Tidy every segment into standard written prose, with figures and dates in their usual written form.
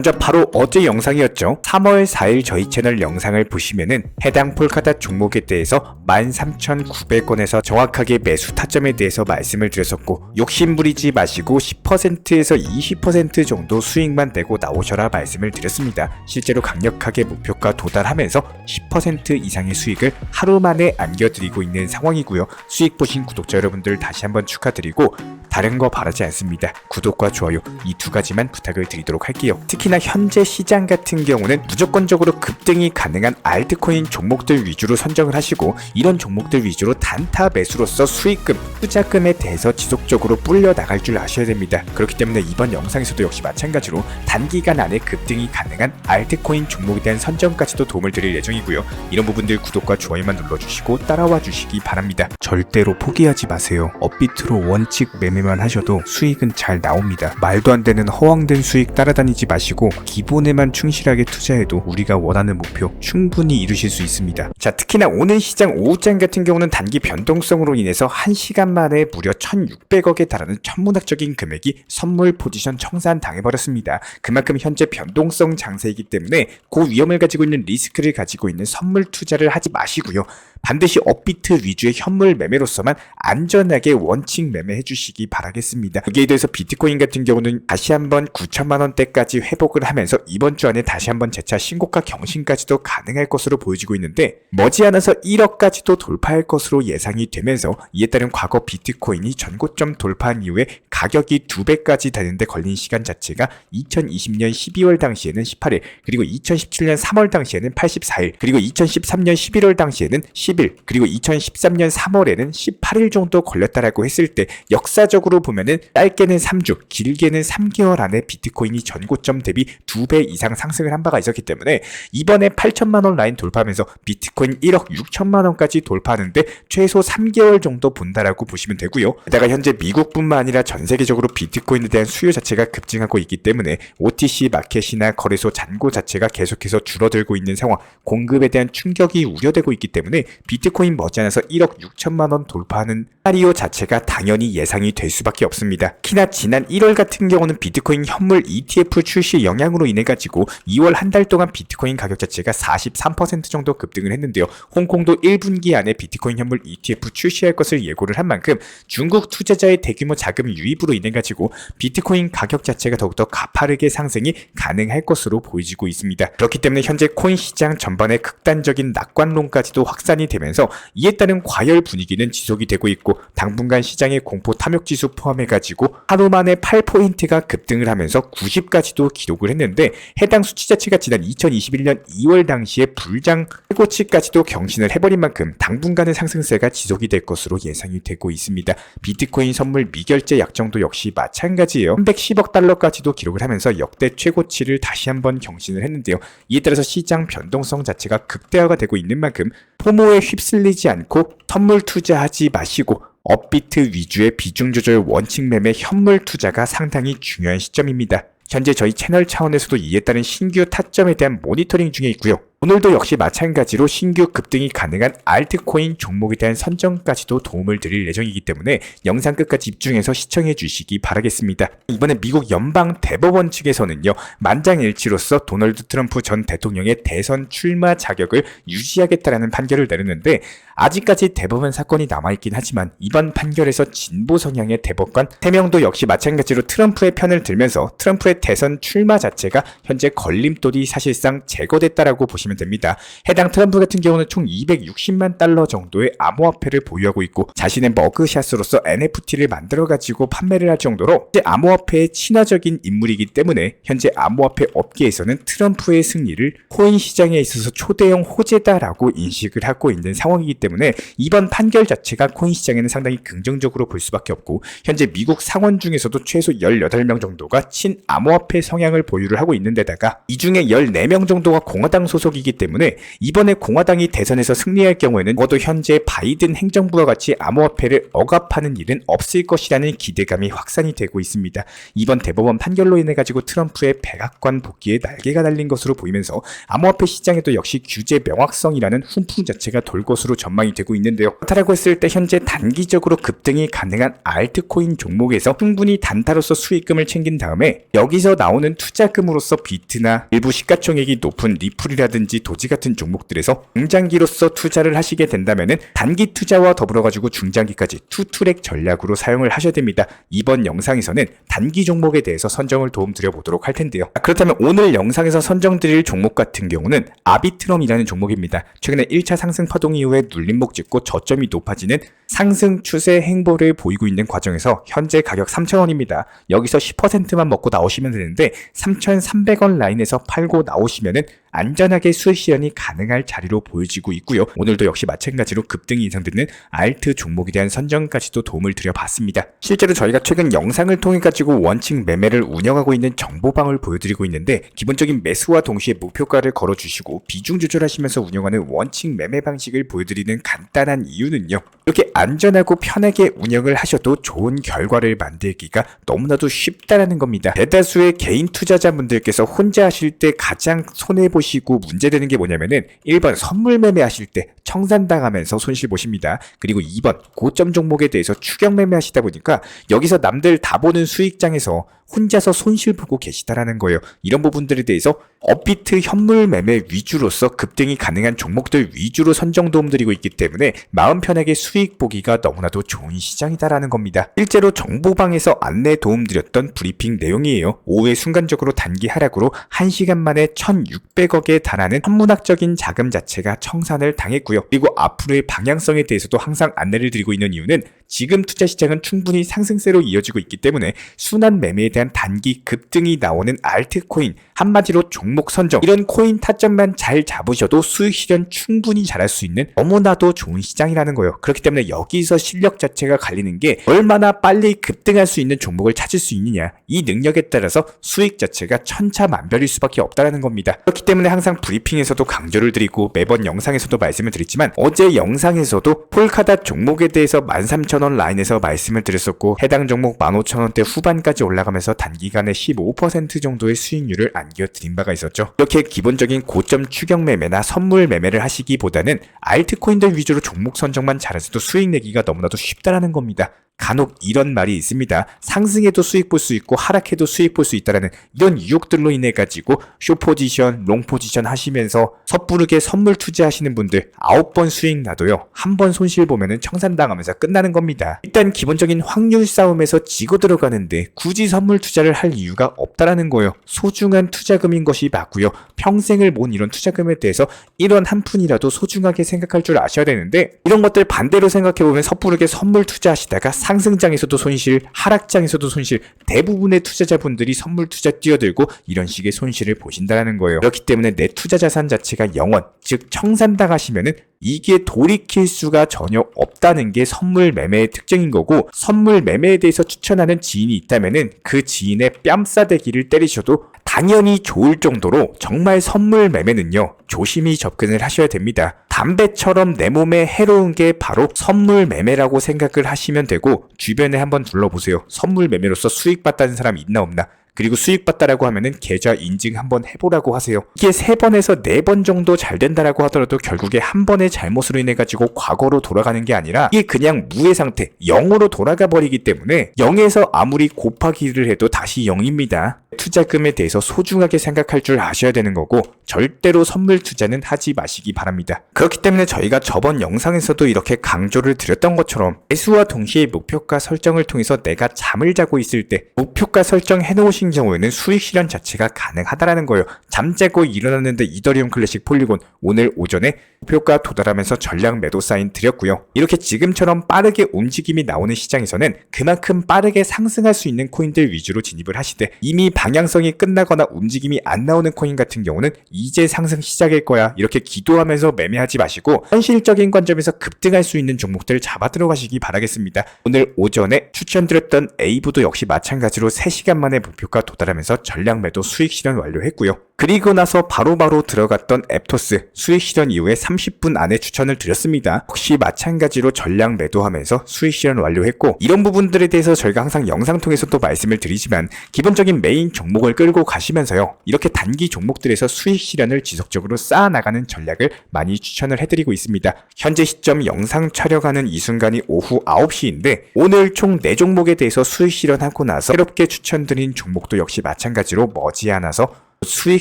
먼저 바로 어제 영상이었죠. 3월 4일 저희 채널 영상을 보시면은 해당 폴카닷 종목에 대해서 13,900원에서 정확하게 매수 타점에 대해서 말씀을 드렸었고, 욕심 부리지 마시고 10%에서 20% 정도 수익만 내고 나오셔라 말씀을 드렸습니다. 실제로 강력하게 목표가 도달하면서 10% 이상의 수익을 하루 만에 안겨드리고 있는 상황이고요. 수익 보신 구독자 여러분들 다시 한번 축하드리고, 다른 거 바라지 않습니다. 구독과 좋아요 이 두 가지만 부탁을 드리도록 할게요. 특히나 현재 시장 같은 경우는 무조건적으로 급등이 가능한 알트코인 종목들 위주로 선정을 하시고, 이런 종목들 위주로 단타 매수로서 수익금, 투자금에 대해서 지속적으로 불려 나갈 줄 아셔야 됩니다. 그렇기 때문에 이번 영상에서도 역시 마찬가지로 단기간 안에 급등이 가능한 알트코인 종목에 대한 선정까지도 도움을 드릴 예정이고요. 이런 부분들 구독과 좋아요만 눌러주시고 따라와 주시기 바랍니다. 절대로 포기하지 마세요. 업비트로 원칙 매매만 하셔도 수익은 잘 나옵니다. 말도 안 되는 허황된 수익 따라다니지 마시고 기본에만 충실하게 투자해도 우리가 원하는 목표 충분히 이루실 수 있습니다. 자, 특히나 오늘 시장 오후장 같은 경우는 단기 변동성으로 인해서 1시간 만에 무려 1,600억에 달하는 천문학적인 금액이 선물 포지션 청산 당해버렸습니다. 그만큼 현재 변동성 장세이기 때문에 그 위험을 가지고 있는 리스크를 가지고 있는 선물 투자를 하지 마시고요. 반드시 업비트 위주의 현물 매매로서만 안전하게 원칙 매매해 주시기 바라겠습니다. 여기에 대해서 비트코인 같은 경우는 다시 한번 9천만원대까지 회복을 하면서 이번 주 안에 다시 한번 재차 신고가 경신까지도 가능할 것으로 보여지고 있는데, 머지않아서 1억까지도 돌파할 것으로 예상이 되면서 이에 따른 과거 비트코인이 전고점 돌파한 이후에 가격이 2배까지 되는데 걸린 시간 자체가 2020년 12월 당시에는 18일, 그리고 2017년 3월 당시에는 84일, 그리고 2013년 11월 당시에는 10일, 그리고 2013년 3월에는 18일 정도 걸렸다라고 했을 때, 역사적으로 보면은 짧게는 3주, 길게는 3개월 안에 비트코인이 전고점 대비 2배 이상 상승을 한 바가 있었기 때문에 이번에 8천만원 라인 돌파하면서 비트코인 1억 6천만원까지 돌파하는데 최소 3개월 정도 본다라고 보시면 되고요. 게다가 현재 미국뿐만 아니라 전 세계적으로 비트코인에 대한 수요 자체가 급증하고 있기 때문에 OTC 마켓이나 거래소 잔고 자체가 계속해서 줄어들고 있는 상황, 공급에 대한 충격이 우려되고 있기 때문에 비트코인 머지않아서 1억 6천만원 돌파하는 시나리오 자체가 당연히 예상이 될 수밖에 없습니다. 특히나 지난 1월 같은 경우는 비트코인 현물 ETF 출시 영향으로 인해 가지고 2월 한 달 동안 비트코인 가격 자체가 43% 정도 급등을 했는데요. 홍콩도 1분기 안에 비트코인 현물 ETF 출시할 것을 예고를 한 만큼 중국 투자자의 대규모 자금 유입으로 인해 가지고 비트코인 가격 자체가 더욱더 가파르게 상승이 가능할 것으로 보여지고 있습니다. 그렇기 때문에 현재 코인 시장 전반에 극단적인 낙관론까지도 확산이 되면서 이에 따른 과열 분위기는 지속이 되고 있고, 당분간 시장의 공포 탐욕지수 포함해가지고 하루 만에 8포인트가 급등을 하면서 90까지도 기록을 했는데, 해당 수치 자체가 지난 2021년 2월 당시에 불장 최고치까지도 경신을 해버린 만큼 당분간의 상승세가 지속이 될 것으로 예상이 되고 있습니다. 비트코인 선물 미결제 약정도 역시 마찬가지예요. 310억 달러까지도 기록을 하면서 역대 최고치를 다시 한번 경신을 했는데요. 이에 따라서 시장 변동성 자체가 극대화가 되고 있는 만큼 포모에 휩쓸리지 않고 선물 투자하지 마시고 업비트 위주의 비중 조절 원칙 매매 현물 투자가 상당히 중요한 시점입니다. 현재 저희 채널 차원에서도 이에 따른 신규 타점에 대한 모니터링 중에 있고요. 오늘도 역시 마찬가지로 신규 급등이 가능한 알트코인 종목에 대한 선정까지도 도움을 드릴 예정이기 때문에 영상 끝까지 집중해서 시청해 주시기 바라겠습니다. 이번에 미국 연방 대법원 측에서는요, 만장일치로서 도널드 트럼프 전 대통령의 대선 출마 자격을 유지하겠다라는 판결을 내렸는데, 아직까지 대법원 사건이 남아있긴 하지만 이번 판결에서 진보 성향의 대법관 3명도 역시 마찬가지로 트럼프의 편을 들면서 트럼프의 대선 출마 자체가 현재 걸림돌이 사실상 제거됐다라고 보시면 됩니다. 해당 트럼프 같은 경우는 총 260만 달러 정도의 암호화폐를 보유하고 있고, 자신의 머그샷으로서 NFT를 만들어가지고 판매를 할 정도로 현재 암호화폐의 친화적인 인물이기 때문에 현재 암호화폐 업계에서는 트럼프의 승리를 코인 시장에 있어서 초대형 호재다라고 인식을 하고 있는 상황이기 때문에 이번 판결 자체가 코인 시장에는 상당히 긍정적으로 볼 수밖에 없고, 현재 미국 상원 중에서도 최소 18명 정도가 친암호화폐 성향을 보유를 하고 있는 데다가 이 중에 14명 정도가 공화당 소속이 지역이기 때문에 이번에 공화당이 대선에서 승리할 경우에는 적어도 현재 바이든 행정부와 같이 암호화폐를 억압하는 일은 없을 것이라는 기대감이 확산이 되고 있습니다. 이번 대법원 판결로 인해 가지고 트럼프의 백악관 복귀에 날개가 달린 것으로 보이면서 암호화폐 시장에도 역시 규제 명확성이라는 훈풍 자체가 돌 것으로 전망이 되고 있는데요. 그렇다고 했을 때 현재 단기적으로 급등이 가능한 알트코인 종목에서 충분히 단타로서 수익금을 챙긴 다음에 여기서 나오는 투자금으로서 비트나 일부 시가총액이 높은 리플이라든지 도지 같은 종목들에서 중장기로서 투자를 하시게 된다면은 단기 투자와 더불어 가지고 중장기까지 투트랙 전략으로 사용을 하셔야 됩니다. 이번 영상에서는 단기 종목에 대해서 선정을 도움드려 보도록 할 텐데요. 그렇다면 오늘 영상에서 선정드릴 종목 같은 경우는 아비트럼이라는 종목입니다. 최근에 1차 상승 파동 이후에 눌림목 찍고 저점이 높아지는 상승 추세 행보를 보이고 있는 과정에서 현재 가격 3,000원입니다. 여기서 10%만 먹고 나오시면 되는데 3,300원 라인에서 팔고 나오시면은 안전하게 수익 실현이 가능할 자리로 보여지고 있고요. 오늘도 역시 마찬가지로 급등이 예상되는 알트 종목에 대한 선정까지도 도움을 드려봤습니다. 실제로 저희가 최근 영상을 통해 가지고 원칙 매매를 운영하고 있는 정보방을 보여드리고 있는데 기본적인 매수와 동시에 목표가를 걸어주시고 비중 조절하시면서 운영하는 원칙 매매 방식을 보여드리는 간단한 이유는요. 이렇게 안전하고 편하게 운영을 하셔도 좋은 결과를 만들기가 너무나도 쉽다라는 겁니다. 대다수의 개인 투자자분들께서 혼자 하실 때 가장 손해보시고 문제되는 게 뭐냐면은 1번 선물 매매하실 때 청산당하면서 손실 보십니다. 그리고 2번 고점 종목에 대해서 추격 매매하시다 보니까 여기서 남들 다 보는 수익장에서 혼자서 손실 보고 계시다라는 거예요. 이런 부분들에 대해서 업비트 현물 매매 위주로서 급등이 가능한 종목들 위주로 선정 도움드리고 있기 때문에 마음 편하게 수익 보기가 너무나도 좋은 시장이다라는 겁니다. 실제로 정보방에서 안내 도움드렸던 브리핑 내용이에요. 오후에 순간적으로 단기 하락으로 1시간 만에 1,600억에 달하는 천문학적인 자금 자체가 청산을 당했고요. 그리고 앞으로의 방향성에 대해서도 항상 안내를 드리고 있는 이유는 지금 투자 시장은 충분히 상승세로 이어지고 있기 때문에 순환 매매에 대한 단기 급등이 나오는 알트코인, 한마디로 종목 선정, 이런 코인 타점만 잘 잡으셔도 수익 실현 충분히 잘할 수 있는 너무나도 좋은 시장이라는 거예요. 그렇기 때문에 여기서 실력 자체가 갈리는 게 얼마나 빨리 급등할 수 있는 종목을 찾을 수 있느냐, 이 능력에 따라서 수익 자체가 천차만별일 수밖에 없다는 겁니다. 그렇기 때문에 항상 브리핑에서도 강조를 드리고 매번 영상에서도 말씀을 드렸지만 어제 영상에서도 폴카다 종목에 대해서 13,000원 라인에서 말씀을 드렸었고 해당 종목 15,000원대 후반까지 올라가면서 단기간에 15% 정도의 수익률을 안겨드린 바가 있었죠. 이렇게 기본적인 고점 추격 매매나 선물 매매를 하시기보다는 알트코인들 위주로 종목 선정만 잘해서도 수익 내기가 너무나도 쉽다라는 겁니다. 간혹 이런 말이 있습니다. 상승해도 수익 볼 수 있고 하락해도 수익 볼 수 있다라는 이런 유혹들로 인해 가지고 숏포지션, 롱포지션 하시면서 섣부르게 선물 투자하시는 분들 9번 수익 나도요. 한 번 손실 보면은 청산당하면서 끝나는 겁니다. 일단 기본적인 확률 싸움에서 지고 들어가는데 굳이 선물 투자를 할 이유가 없다라는 거예요. 소중한 투자금인 것이 맞고요. 평생을 모은 이런 투자금에 대해서 이런 한 푼이라도 소중하게 생각할 줄 아셔야 되는데 이런 것들 반대로 생각해보면 섣부르게 선물 투자하시다가 상승장에서도 손실, 하락장에서도 손실, 대부분의 투자자분들이 선물 투자 뛰어들고 이런 식의 손실을 보신다는 거예요. 그렇기 때문에 내 투자 자산 자체가 영원, 즉 청산당하시면은 이게 돌이킬 수가 전혀 없다는 게 선물 매매의 특징인 거고, 선물 매매에 대해서 추천하는 지인이 있다면은 그 지인의 뺨싸대기를 때리셔도 당연히 좋을 정도로 정말 선물 매매는요, 조심히 접근을 하셔야 됩니다. 담배처럼 내 몸에 해로운 게 바로 선물 매매라고 생각을 하시면 되고, 주변에 한번 둘러보세요. 선물 매매로서 수익 봤다는 사람 있나 없나? 그리고 수익 봤다라고 하면은 계좌 인증 한번 해보라고 하세요. 이게 3번에서 4번 정도 잘 된다라고 하더라도 결국에 한 번의 잘못으로 인해 가지고 과거로 돌아가는 게 아니라 이게 그냥 무의 상태, 0으로 돌아가 버리기 때문에 0에서 아무리 곱하기를 해도 다시 0입니다. 투자금에 대해서 소중하게 생각할 줄 아셔야 되는 거고, 절대로 선물 투자는 하지 마시기 바랍니다. 그렇기 때문에 저희가 저번 영상에서도 이렇게 강조를 드렸던 것처럼 매수와 동시에 목표가 설정을 통해서 내가 잠을 자고 있을 때 목표가 설정해 놓으신 경우에는 수익 실현 자체가 가능하다라는 거예요. 잠자고 일어났는데 이더리움 클래식 폴리곤 오늘 오전에 목표가 도달하면서 전량 매도 사인 드렸고요. 이렇게 지금처럼 빠르게 움직임이 나오는 시장에서는 그만큼 빠르게 상승할 수 있는 코인들 위주로 진입을 하시되, 이미 방향성이 끝나거나 움직임이 안 나오는 코인 같은 경우는 이제 상승 시작일 거야 이렇게 기도하면서 매매하지 마시고 현실적인 관점에서 급등할 수 있는 종목들을 잡아 들어가시기 바라겠습니다. 오늘 오전에 추천드렸던 에이브도 역시 마찬가지로 3시간 만에 목표가 도달하면서 전량 매도 수익 실현 완료했고요. 그리고 나서 바로바로 들어갔던 앱토스 수익 실현 이후에 30분 안에 추천을 드렸습니다. 역시 마찬가지로 전량 매도하면서 수익 실현 완료했고, 이런 부분들에 대해서 저희가 항상 영상 통해서 또 말씀을 드리지만 기본적인 메인 종목을 끌고 가시면서요, 이렇게 단기 종목들에서 수익 실현을 지속적으로 쌓아나가는 전략을 많이 추천을 해드리고 있습니다. 현재 시점 영상 촬영하는 이 순간이 오후 9시인데 오늘 총 4종목에 대해서 수익 실현하고 나서 새롭게 추천드린 종목도 역시 마찬가지로 머지않아서 수익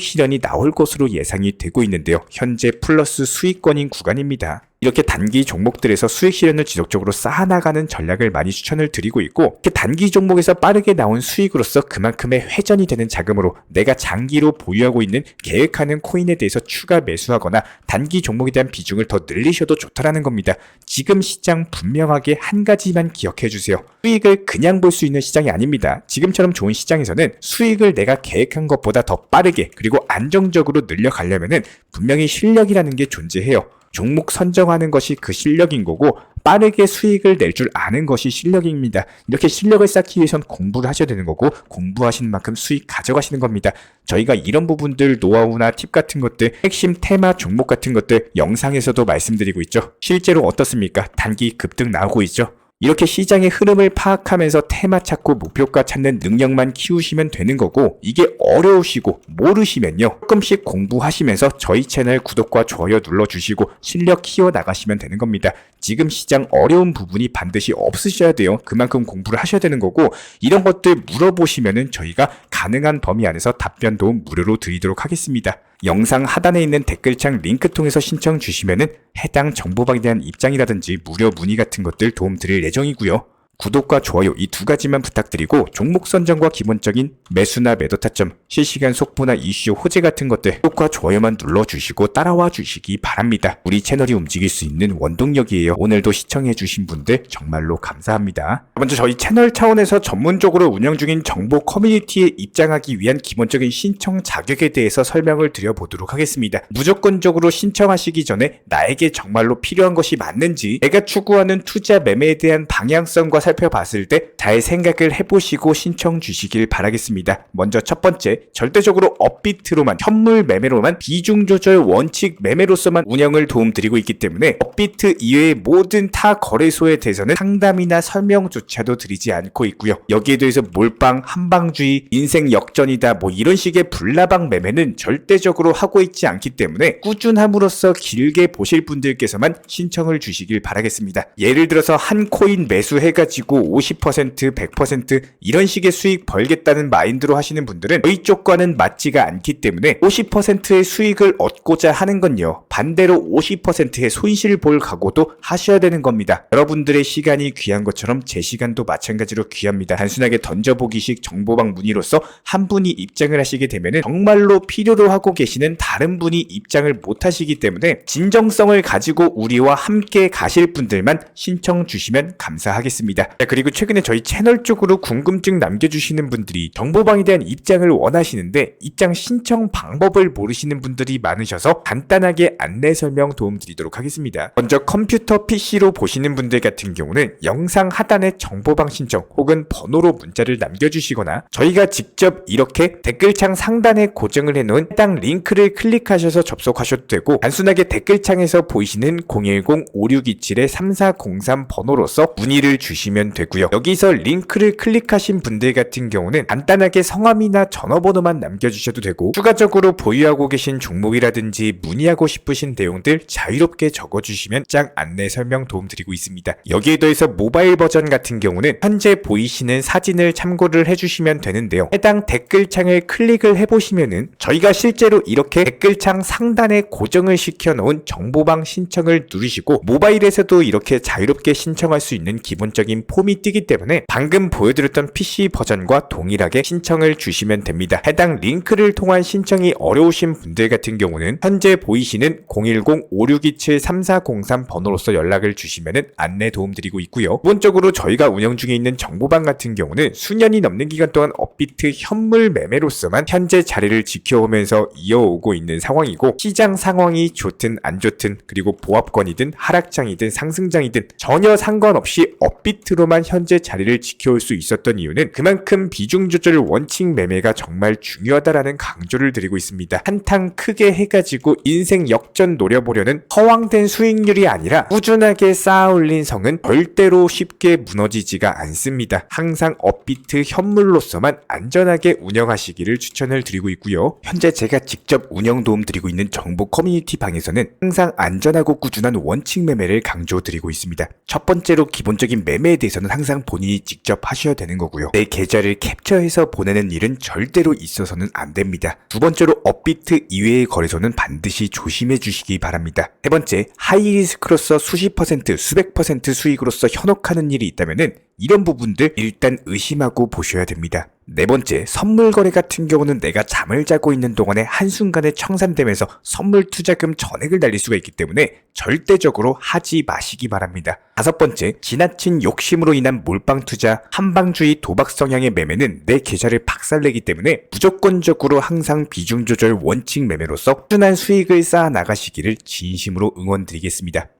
실현이 나올 것으로 예상이 되고 있는데요. 현재 플러스 수익권인 구간입니다. 이렇게 단기 종목들에서 수익 실현을 지속적으로 쌓아나가는 전략을 많이 추천을 드리고 있고, 이렇게 단기 종목에서 빠르게 나온 수익으로서 그만큼의 회전이 되는 자금으로 내가 장기로 보유하고 있는 계획하는 코인에 대해서 추가 매수하거나 단기 종목에 대한 비중을 더 늘리셔도 좋다라는 겁니다. 지금 시장 분명하게 한 가지만 기억해 주세요. 수익을 그냥 볼 수 있는 시장이 아닙니다. 지금처럼 좋은 시장에서는 수익을 내가 계획한 것보다 더 빠르게 그리고 안정적으로 늘려가려면은 분명히 실력이라는 게 존재해요. 종목 선정하는 것이 그 실력인 거고, 빠르게 수익을 낼 줄 아는 것이 실력입니다. 이렇게 실력을 쌓기 위해선 공부를 하셔야 되는 거고, 공부하시는 만큼 수익 가져가시는 겁니다. 저희가 이런 부분들 노하우나 팁 같은 것들, 핵심 테마 종목 같은 것들 영상에서도 말씀드리고 있죠. 실제로 어떻습니까? 단기 급등 나오고 있죠. 이렇게 시장의 흐름을 파악하면서 테마 찾고 목표가 찾는 능력만 키우시면 되는 거고, 이게 어려우시고 모르시면요, 조금씩 공부하시면서 저희 채널 구독과 좋아요 눌러주시고 실력 키워나가시면 되는 겁니다. 지금 시장 어려운 부분이 반드시 없으셔야 돼요. 그만큼 공부를 하셔야 되는 거고, 이런 것들 물어보시면은 저희가 가능한 범위 안에서 답변 도움 무료로 드리도록 하겠습니다. 영상 하단에 있는 댓글창 링크 통해서 신청 주시면은 해당 정보방에 대한 입장이라든지 무료 문의 같은 것들 도움 드릴 예정이고요. 구독과 좋아요 이 두 가지만 부탁드리고, 종목 선정과 기본적인 매수나 매도 타점, 실시간 속보나 이슈 호재 같은 것들 구독과 좋아요만 눌러주시고 따라와 주시기 바랍니다. 우리 채널이 움직일 수 있는 원동력이에요. 오늘도 시청해주신 분들 정말로 감사합니다. 먼저 저희 채널 차원에서 전문적으로 운영 중인 정보 커뮤니티에 입장하기 위한 기본적인 신청 자격에 대해서 설명을 드려보도록 하겠습니다. 무조건적으로 신청하시기 전에 나에게 정말로 필요한 것이 맞는지, 내가 추구하는 투자 매매에 대한 방향성과 살펴봤을 때 잘 생각을 해보시고 신청 주시길 바라겠습니다. 먼저 첫 번째, 절대적으로 업비트로만, 현물 매매로만, 비중 조절 원칙 매매로서만 운영을 도움드리고 있기 때문에 업비트 이외의 모든 타 거래소에 대해서는 상담이나 설명조차도 드리지 않고 있고요. 여기에 대해서 몰빵, 한방주의, 인생 역전이다 뭐 이런 식의 불나방 매매는 절대적으로 하고 있지 않기 때문에 꾸준함으로써 길게 보실 분들께서만 신청을 주시길 바라겠습니다. 예를 들어서 한 코인 매수해가지고 50%, 100% 이런 식의 수익 벌겠다는 마인드로 하시는 분들은 저희 쪽과는 맞지가 않기 때문에 50%의 수익을 얻고자 하는 건요, 반대로 50%의 손실 볼 각오도 하셔야 되는 겁니다. 여러분들의 시간이 귀한 것처럼 제 시간도 마찬가지로 귀합니다. 단순하게 던져보기식 정보방 문의로서 한 분이 입장을 하시게 되면 정말로 필요로 하고 계시는 다른 분이 입장을 못 하시기 때문에 진정성을 가지고 우리와 함께 가실 분들만 신청 주시면 감사하겠습니다. 그리고 최근에 저희 채널 쪽으로 궁금증 남겨주시는 분들이 정보방에 대한 입장을 원하시는데 입장 신청 방법을 모르시는 분들이 많으셔서 간단하게 안내 설명 도움드리도록 하겠습니다. 먼저 컴퓨터 PC로 보시는 분들 같은 경우는 영상 하단에 정보방 신청 혹은 번호로 문자를 남겨주시거나 저희가 직접 이렇게 댓글창 상단에 고정을 해놓은 해당 링크를 클릭하셔서 접속하셔도 되고, 단순하게 댓글창에서 보이시는 010-5627-3403 번호로서 문의를 주시면 되고요. 여기서 링크를 클릭하신 분들 같은 경우는 간단하게 성함이나 전화번호만 남겨주셔도 되고, 추가적으로 보유하고 계신 종목이라든지 문의하고 싶으신 내용들 자유롭게 적어주시면 짝 안내 설명 도움드리고 있습니다. 여기에 더해서 모바일 버전 같은 경우는 현재 보이시는 사진을 참고를 해주시면 되는데요. 해당 댓글창을 클릭을 해보시면은 저희가 실제로 이렇게 댓글창 상단에 고정을 시켜놓은 정보방 신청을 누르시고 모바일에서도 이렇게 자유롭게 신청할 수 있는 기본적인 폼이 뜨기 때문에 방금 보여드렸던 PC 버전과 동일하게 신청을 주시면 됩니다. 해당 링크를 통한 신청이 어려우신 분들 같은 경우는 현재 보이시는 경우에는 010-5627-3403 번호로서 연락을 주시면 안내 도움드리고 있고요. 기본적으로 저희가 운영 중에 있는 정보방 같은 경우는 수년이 넘는 기간 동안 업비트 현물 매매로서만 현재 자리를 지켜오면서 이어오고 있는 상황이고, 시장 상황이 좋든 안 좋든 그리고 보합권이든 하락장이든 상승장이든 전혀 상관없이 업비트로만 현재 자리를 지켜올 수 있었던 이유는 그만큼 비중 조절 원칙 매매가 정말 중요하다라는 강조를 드리고 있습니다. 한탕 크게 해가지고 인생 역전 노려보려는 허황된 수익률이 아니라 꾸준하게 쌓아올린 성은 절대로 쉽게 무너지지가 않습니다. 항상 업비트 현물로서만 안전하게 운영하시기를 추천을 드리고 있고요. 현재 제가 직접 운영 도움 드리고 있는 정보 커뮤니티 방에서는 항상 안전하고 꾸준한 원칙 매매를 강조드리고 있습니다. 첫 번째로 기본적인 매매에 대해서는 항상 본인이 직접 하셔야 되는 거고요. 내 계좌를 캡처해서 보내는 일은 절대로 있어서는 안 됩니다. 두 번째로 업비트 이외의 거래소는 반드시 조심해 주시기 바랍니다. 세 번째, 하이리스크로서 수십 퍼센트, 수백 퍼센트 수익으로서 현혹하는 일이 있다면은 이런 부분들 일단 의심하고 보셔야 됩니다. 네 번째, 선물 거래 같은 경우는 내가 잠을 자고 있는 동안에 한순간에 청산되면서 선물 투자금 전액을 날릴 수가 있기 때문에 절대적으로 하지 마시기 바랍니다. 다섯 번째, 지나친 욕심으로 인한 몰빵 투자, 한방주의 도박 성향의 매매는 내 계좌를 박살내기 때문에 무조건적으로 항상 비중 조절 원칙 매매로서 꾸준한 수익을 쌓아 나가시기를 진심으로 응원드리겠습니다.